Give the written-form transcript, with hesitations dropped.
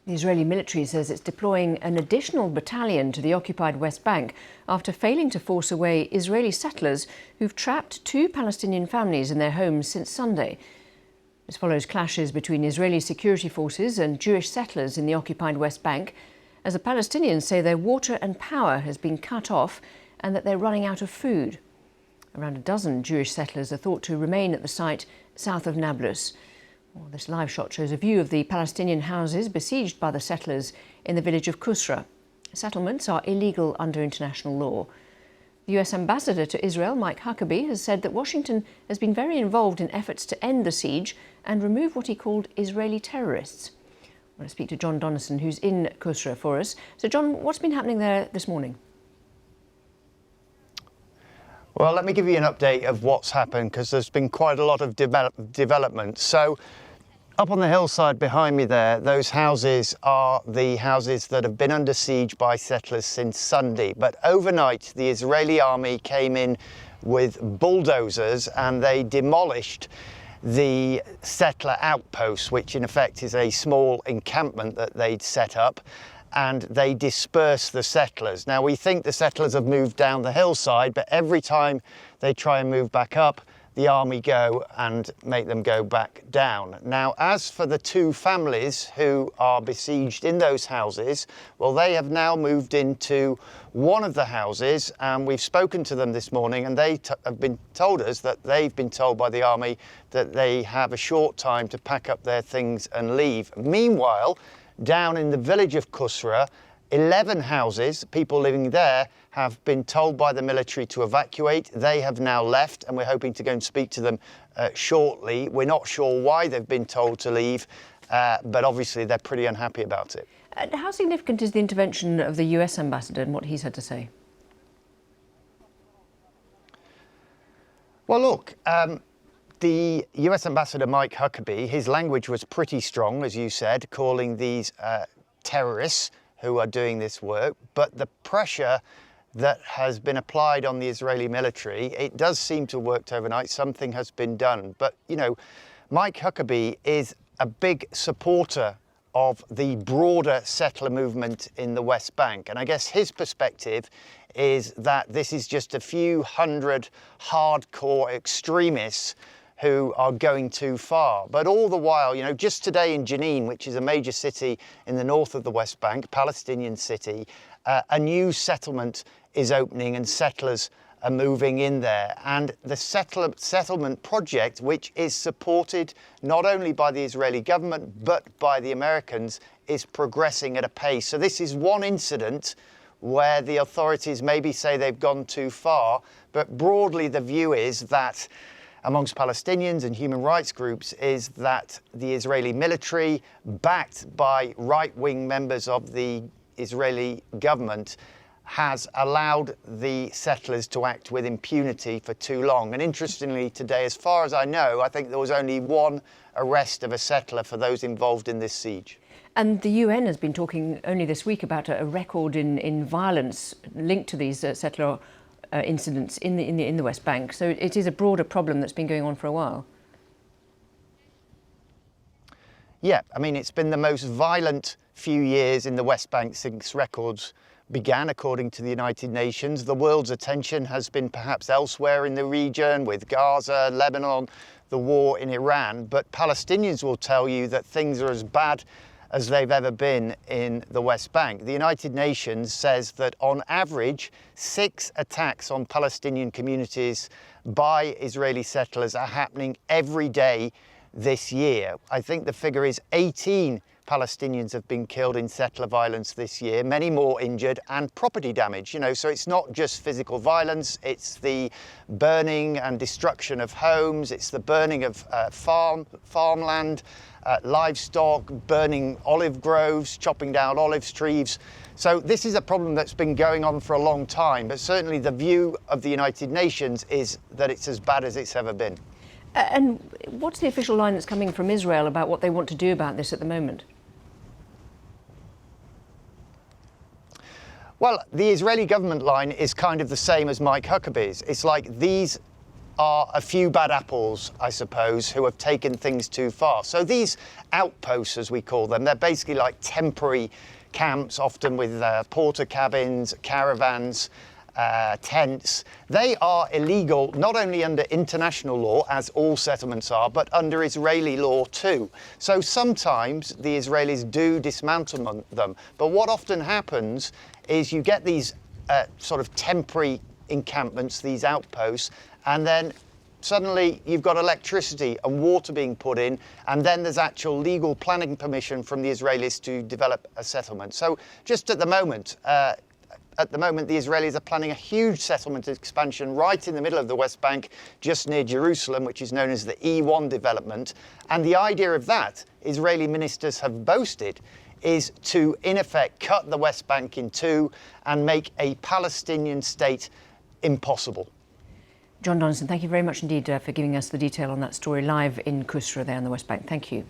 The Israeli military says it's deploying an additional battalion to the occupied West Bank after failing to force away Israeli settlers who've trapped 2 Palestinian families in their homes since Sunday. This follows clashes between Israeli security forces and Jewish settlers in the occupied West Bank, as the Palestinians say their water and power has been cut off and that they're running out of food. Around a dozen Jewish settlers are thought to remain at the site south of Nablus. Well, this live shot shows a view of the Palestinian houses besieged by the settlers in the village of Qusra. Settlements are illegal under international law. The US ambassador to Israel, Mike Huckabee, has said that Washington has been very involved in efforts to end the siege and remove what he called Israeli terrorists. I want to speak to John Donnison, who's in Qusra for us. So, John, what's been happening there this morning? Well, let me give you an update of what's happened, because there's been quite a lot of development. So up on the hillside behind me there, those houses are the houses that have been under siege by settlers since Sunday. But overnight, the Israeli army came in with bulldozers and they demolished the settler outpost, which in effect is a small encampment that they'd set up, and they disperse the settlers. Now, we think the settlers have moved down the hillside, but every time they try and move back up, the army go and make them go back down. Now, as for the 2 families who are besieged in those houses, well, they have now moved into one of the houses, and we've spoken to them this morning, and they have been told us that they've been told by the army that they have a short time to pack up their things and leave. Meanwhile, down in the village of Qusra, 11 houses, people living there, have been told by the military to evacuate. They have now left, and we're hoping to go and speak to them shortly. We're not sure why they've been told to leave, but obviously they're pretty unhappy about it. How significant is the intervention of the US ambassador and what he's had to say? Well, look, the US ambassador, Mike Huckabee, his language was pretty strong, as you said, calling these terrorists who are doing this work. But the pressure that has been applied on the Israeli military, it does seem to have worked overnight. Something has been done. But, you know, Mike Huckabee is a big supporter of the broader settler movement in the West Bank. And I guess his perspective is that this is just a few hundred hardcore extremists who are going too far. But all the while, you know, just today in Jenin, which is a major city in the north of the West Bank, Palestinian city, a new settlement is opening and settlers are moving in there. And the settlement project, which is supported not only by the Israeli government, but by the Americans, is progressing at a pace. So this is one incident where the authorities maybe say they've gone too far, but broadly the view is that amongst Palestinians and human rights groups is that the Israeli military, backed by right-wing members of the Israeli government, has allowed the settlers to act with impunity for too long. And interestingly today, as far as I know, I think there was only 1 arrest of a settler for those involved in this siege. And the UN has been talking only this week about a record in violence linked to these settler incidents in the West Bank. So it is a broader problem that's been going on for a while. Yeah, I mean, it's been the most violent few years in the West Bank since records began, according to the United Nations. The world's attention has been perhaps elsewhere in the region, with Gaza, Lebanon, the war in Iran. But Palestinians will tell you that things are as bad as they've ever been in the West Bank. The United Nations says that on average, 6 attacks on Palestinian communities by Israeli settlers are happening every day this year. I think the figure is 18 Palestinians have been killed in settler violence this year, many more injured, and property damage. You know, so it's not just physical violence, it's the burning and destruction of homes, it's the burning of farmland, livestock, burning olive groves, chopping down olive trees. So this is a problem that's been going on for a long time, but certainly the view of the United Nations is that it's as bad as it's ever been. And what's the official line that's coming from Israel about what they want to do about this at the moment? Well, the Israeli government line is kind of the same as Mike Huckabee's. It's like these are a few bad apples, I suppose, who have taken things too far. So these outposts, as we call them, they're basically like temporary camps, often with porter cabins, caravans, tents. They are illegal not only under international law, as all settlements are, but under Israeli law too. So sometimes the Israelis do dismantle them. But what often happens is you get these sort of temporary encampments, these outposts, and then suddenly you've got electricity and water being put in, and then there's actual legal planning permission from the Israelis to develop a settlement. So just at the moment, the Israelis are planning a huge settlement expansion right in the middle of the West Bank, just near Jerusalem, which is known as the E1 development. And the idea of that, Israeli ministers have boasted, is to, in effect, cut the West Bank in two and make a Palestinian state impossible. John Donaldson, thank you very much indeed for giving us the detail on that story live in Qusra there on the West Bank. Thank you.